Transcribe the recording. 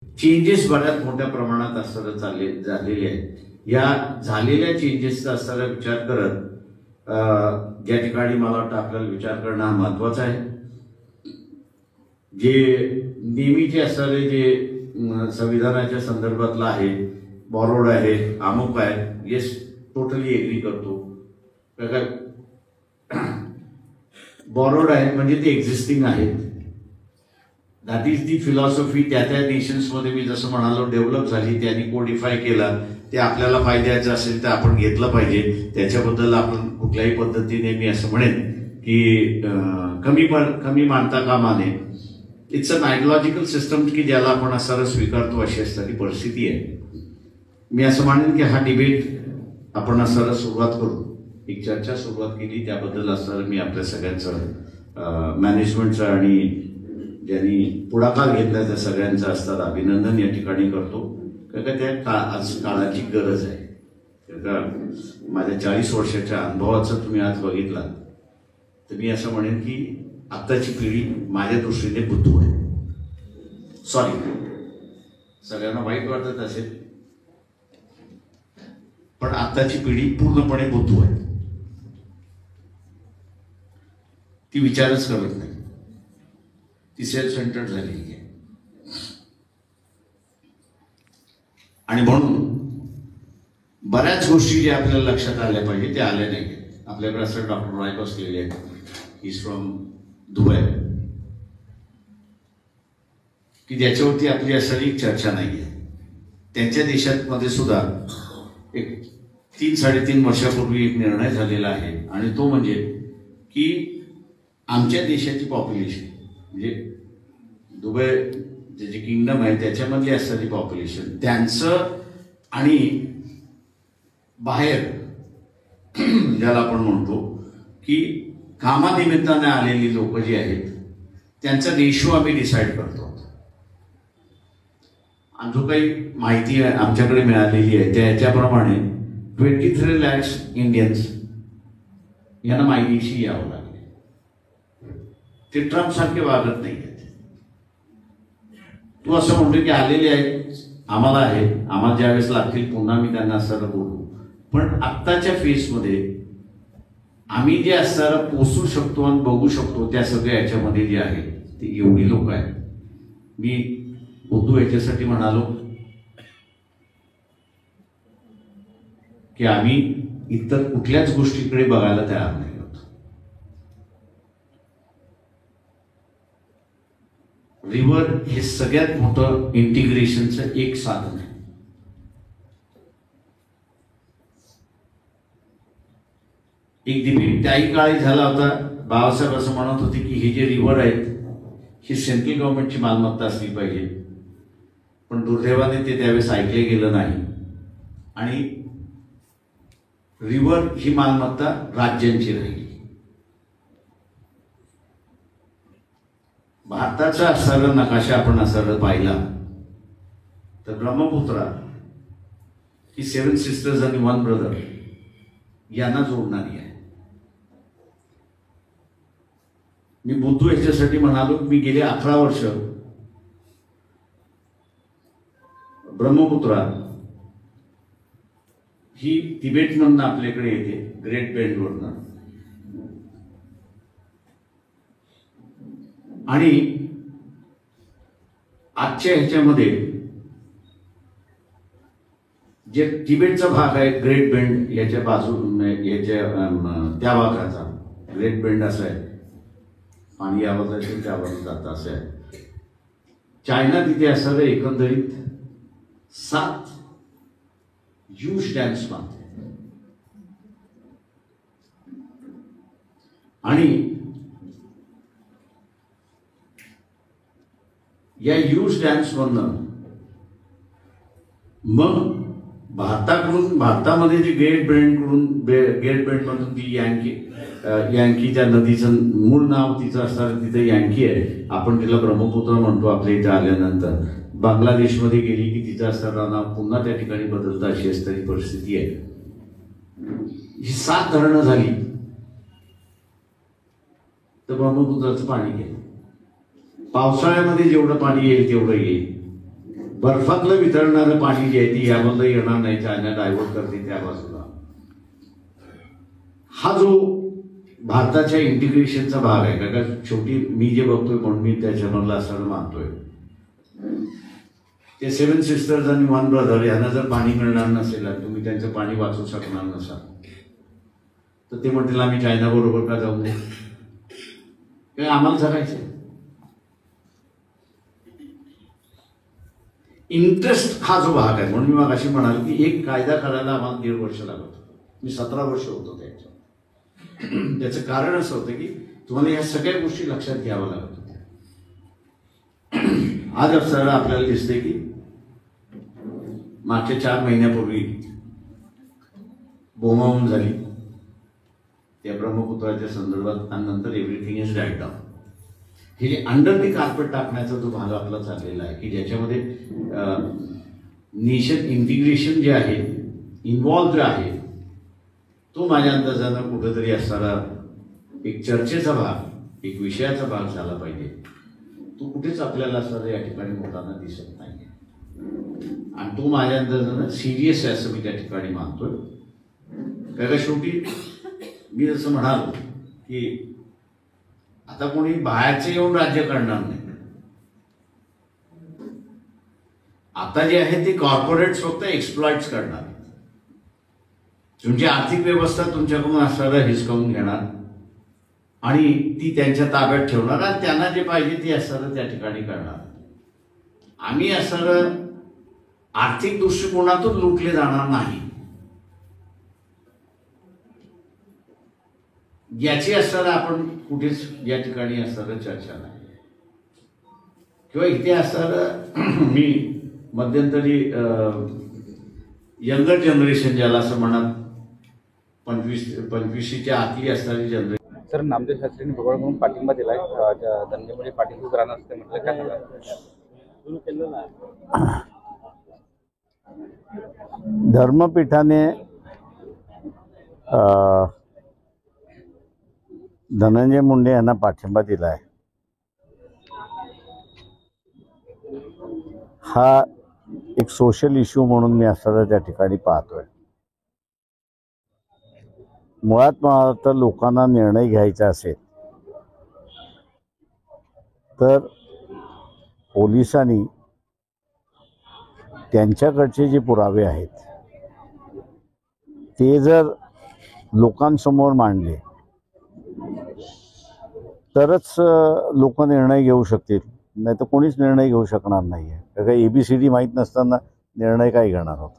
Changes बऱ्याच मोठ्या प्रमाणात असताना झालेले आहेत. या झालेल्या चेंजेसचा असताना विचार करत ज्या ठिकाणी मला वाटतं आपल्याला विचार करणं हा महत्वाचा आहे. जे नेहमीचे असणारे जे संविधानाच्या संदर्भातलं आहे, बॉरोड आहे, अमुक आहे, येस टोटली एग्री करतो. बॉरोड आहे म्हणजे ते एक्झिस्टिंग आहेत. That is the philosophy. त्या त्या नेशन्समध्ये मी जसं म्हणालो डेव्हलप झाली, त्यांनी कोडिफाय केला. ते आपल्याला फायद्याचं असेल तर आपण घेतलं पाहिजे. त्याच्याबद्दल आपण कुठल्याही पद्धतीने मी असं म्हणेन की कमी मानता कामा नये. इट्स अन आयडिओलॉजिकल सिस्टम की ज्याला आपण असं स्वीकारतो अशी असणारी परिस्थिती आहे. मी असं म्हणेन की हा डिबेट आपण असं सुरुवात करू, एक चर्चा सुरुवात केली. त्याबद्दल असणारं मी आपल्या सगळ्यांचं मॅनेजमेंटचं आणि ज्यांनी पुढाकार घेतला त्या सगळ्यांचं असतात अभिनंदन या ठिकाणी करतो. कारण त्या आज काळाची गरज आहे. कारण माझ्या 40 वर्षाच्या अनुभवाचं तुम्ही आज बघितला तर मी असं म्हणेन की आत्ताची पिढी माझ्या दृष्टीने बुद्धू आहे. सॉरी, सगळ्यांना वाईट वाटत असेल पण आत्ताची पिढी पूर्णपणे बुद्धू आहे. ती विचारच करत नाही, ती सेल्फ सेंटर्ड झालेली आहे. आणि म्हणून बऱ्याच गोष्टी ज्या आपल्याला लक्षात आल्या पाहिजे त्या आल्या नाही. आपल्याकडे असं डॉक्टर राय बसलेले आहेत, ही इज फ्रॉम दुबई, की ज्याच्यावरती आपली असणारी चर्चा नाही आहे. त्यांच्या देशामध्ये सुद्धा एक 3-3.5 वर्षापूर्वी एक निर्णय झालेला आहे आणि तो म्हणजे की आमच्या देशाची पॉप्युलेशन म्हणजे दुबई जे किंगडम आहे त्याच्यामधली असणारी पॉप्युलेशन त्यांचं आणि बाहेर ज्याला आपण म्हणतो की कामानिमित्ताने आलेली लोक जी आहेत त्यांचा रेशो आम्ही डिसाईड करतो. आणि जो काही माहिती आहे आमच्याकडे मिळालेली आहे त्याच्याप्रमाणे 23 लाख इंडियन्स यांना माहितीशी यावं लागले. ते ट्रम्प सारखे वागत नाही आहेत. तू असं म्हणतो की आलेले आहेत, आम्हाला आहे, आम्हाला ज्यावेळेस लागतील पुन्हा मी त्यांना असं बोलू. पण आत्ताच्या फेसमध्ये आम्ही जे असणारं पोचू शकतो आणि बघू शकतो त्या सगळ्या याच्यामध्ये जे आहे ते एवढी लोक आहेत. मी बुद्धू याच्यासाठी म्हणालो की आम्ही इतर कुठल्याच गोष्टीकडे बघायला तयार नाही होत. रिव्हर हे सगळ्यात मोठं इंटिग्रेशनचं एक साधन आहे. एक डिबेट त्याही काळी झाला होता. बाबासाहेब असं म्हणत होते की हे जे रिव्हर आहेत ही सेंट्रल गव्हर्नमेंटची मालमत्ता असली पाहिजे. पण दुर्दैवाने ते त्यावेळेस ऐकले गेलं नाही आणि रिव्हर ही मालमत्ता राज्यांची राहिली. भारताचा असणारा नकाशा आपण असं पाहिला तर ब्रह्मपुत्रा ही 7 सिस्टर्स आणि 1 ब्रदर यांना जोडणारी आहे. मी बुद्धू याच्यासाठी म्हणालो मी गेले 18 वर्ष ब्रह्मपुत्रा ही तिबेटमधनं आपल्याकडे येते, ग्रेट बेंडवरनं, आणि आजच्या ह्याच्यामध्ये जे तिबेटचा भाग आहे ग्रेट बेंड याच्या बाजू याच्या त्या भागाचा ग्रेट बेंड असा आहे, पाणी या बाजूला असेल त्या बाजूला जातं असं आहे. चायना तिथे असणारं एकंदरीत 7 ह्यूज डॅम्स बांधते आणि या ह्यूज डॅम्स मधनं मग भारतामध्ये जी ग्रेट बेंड मधून ती यांकीच्या नदीचं मूळ नाव तिचं असणारं तिथं यांकी आहे. आपण तिला ब्रह्मपुत्र म्हणतो आपल्या इथे आल्यानंतर. बांगलादेशमध्ये गेली की तिचं असणारं नाव पुन्हा त्या ठिकाणी बदलतं अशी असणारी परिस्थिती आहे. ही 7 धरणं झाली तर ब्रह्मपुत्राचं पाणी गेलं. पावसाळ्यामध्ये जेवढं पाणी येईल तेवढं येईल. बर्फातलं वितळणारं पाणी जे आहे ती यामधलं येणार नाही, चायना डायव्हर्ट करते त्या बाजूला. हा जो भारताच्या इंटिग्रेशनचा भाग आहे, कारण शेवटी मी जे बघतोय म्हणून मी त्या चॅनलला असं मानतोय, ते 7 सिस्टर्स आणि 1 ब्रदर यांना जर पाणी मिळणार नसेल आणि तुम्ही त्यांचं पाणी वाचवू शकणार नसाल तर ते म्हणतील आम्ही चायना बरोबर का जाऊ नये, काय आम्हाला जगायचं. इंटरेस्ट हा जो भाग आहे, म्हणून मी मग अशी म्हणाल की एक कायदा करायला आम्हाला 1.5 वर्ष लागत होतं. मी 17 वर्ष होतो त्याच्यात. त्याचं कारण असं होतं की तुम्हाला या सगळ्या गोष्टी लक्षात घ्याव्या लागत होत्या. आज आपल्याला आपल्याला दिसते की मागच्या 4 महिन्यापूर्वी बोंबाबोंब झाली त्या ब्रह्मपुत्राच्या संदर्भात आणि नंतर एव्हरीथिंग इज डायड डाऊन. हे जे अंडर दी कार्पेट टाकण्याचा जो भाग आपला चाललेला आहे की ज्याच्यामध्ये नेशन इंटिग्रेशन जे आहे, इन्व्हॉल्व जे आहे, तो माझ्या अंदाजानं कुठेतरी असणारा एक चर्चेचा भाग, एक विषयाचा भाग झाला पाहिजे. तो कुठेच आपल्याला असणारा या ठिकाणी होताना दिसत नाही आणि तो माझ्या अंदाजानं सिरियस आहे असं मी त्या ठिकाणी मानतोय. कारण शेवटी मी जसं म्हणालो की आता कोणी बाहेरचे येऊन राज्य करणार नाही. आता जे आहे ते कॉर्पोरेट्स फक्त एक्सप्लॉइट्स करणार. तुमची आर्थिक व्यवस्था तुमच्याकडून असणारा हिसकावून घेणार आणि ती त्यांच्या ताब्यात ठेवणार आणि त्यांना जे पाहिजे ते असणारं त्या ठिकाणी करणार. आम्ही असणारं आर्थिक दृष्टिकोनातून लुटले जाणार नाही याची असणारं आपण कुठेच या ठिकाणी असणारं चर्चा नाही. किंवा इथे असणारं मी मध्यंतरी यंगर जनरेशन ज्याला असं म्हणत 25च्या आतली असणारी जनरेशन. सर, नामदेव शास्त्रींनी भगवान म्हणून पाठिंबा दिलाय, धनंजय पाटील राहणार असते म्हटलं, काय धर्मपीठाने धनंजय मुंडे यांना पाठिंबा दिलाय. हा एक सोशल इश्यू म्हणून मी असताना त्या ठिकाणी पाहतोय. मुळात मला तर लोकांना निर्णय घ्यायचा असेल तर पोलिसांनी त्यांच्याकडचे जे पुरावे आहेत ते जर लोकांसमोर मांडले तरच लोक निर्णय घेऊ शकतील, नाही तर कोणीच निर्णय घेऊ शकणार नाही आहे. कारण ABCD माहीत नसताना निर्णय काय घेणार होता.